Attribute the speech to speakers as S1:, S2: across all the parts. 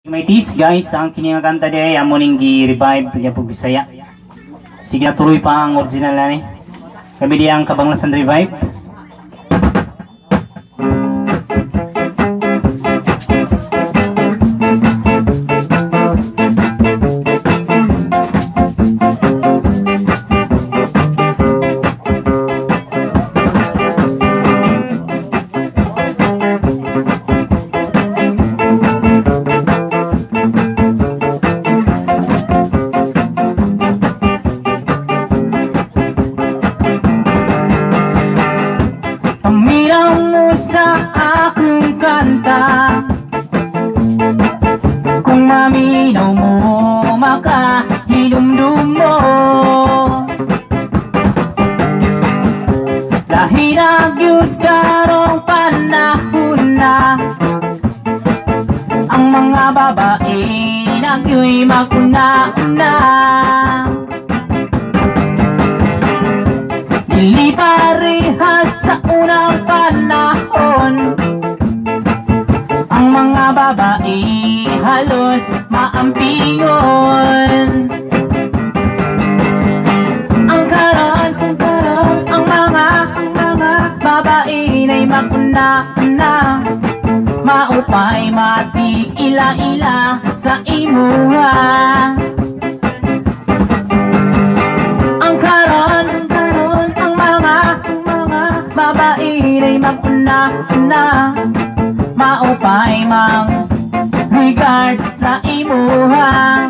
S1: May tis guys, ang kini nga kanta di ay amo ning gi-revive niya po Bisaya. Sige na tuloy pa ang original na ni. Kami di ang Kabanglasan Revive. Pamiraw mo sa akong kanta, kung maminaw mo, makahilumdum mo. Lahi na gyud karong panahon na, ang mga babae na gyud maguna-una. Dili parehas sa unang panahon, ang mga babae halos maampingon. Ang karon, ang mga babae na'y maguna-una, maupay mati ila-ila sa imuha. Ang karon, babae na'y maguna-una, maupay mang regard sa imuha.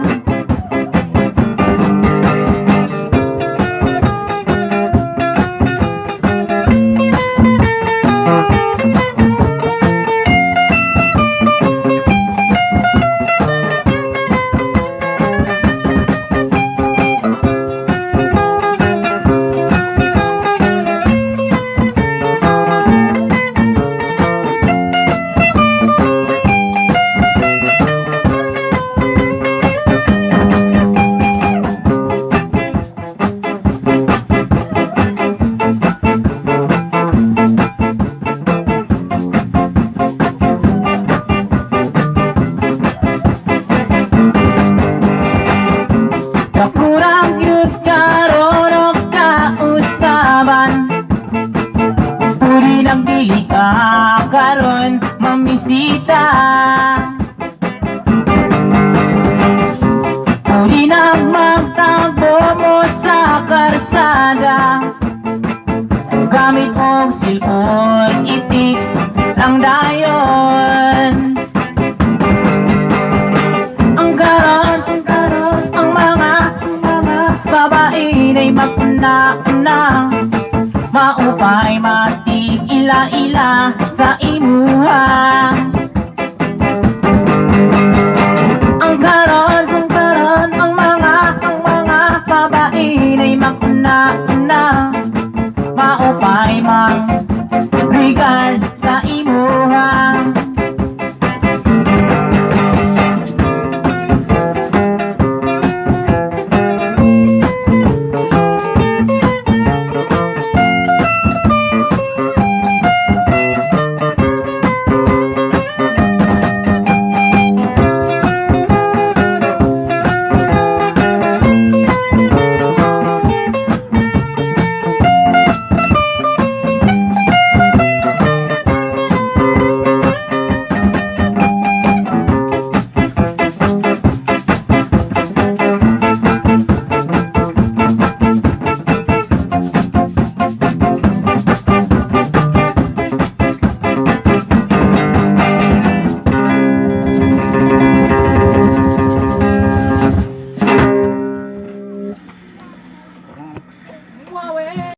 S1: Kakurang yun karon o kausaban, puri ng dili ka karon mamisita. Puri nang magtagbo mo sa karsada, gamit mong cellphone, itiks lang dayon. Ang karon, ang mga babae na'y maguna-una, maupay mati ila-ila sa imuha.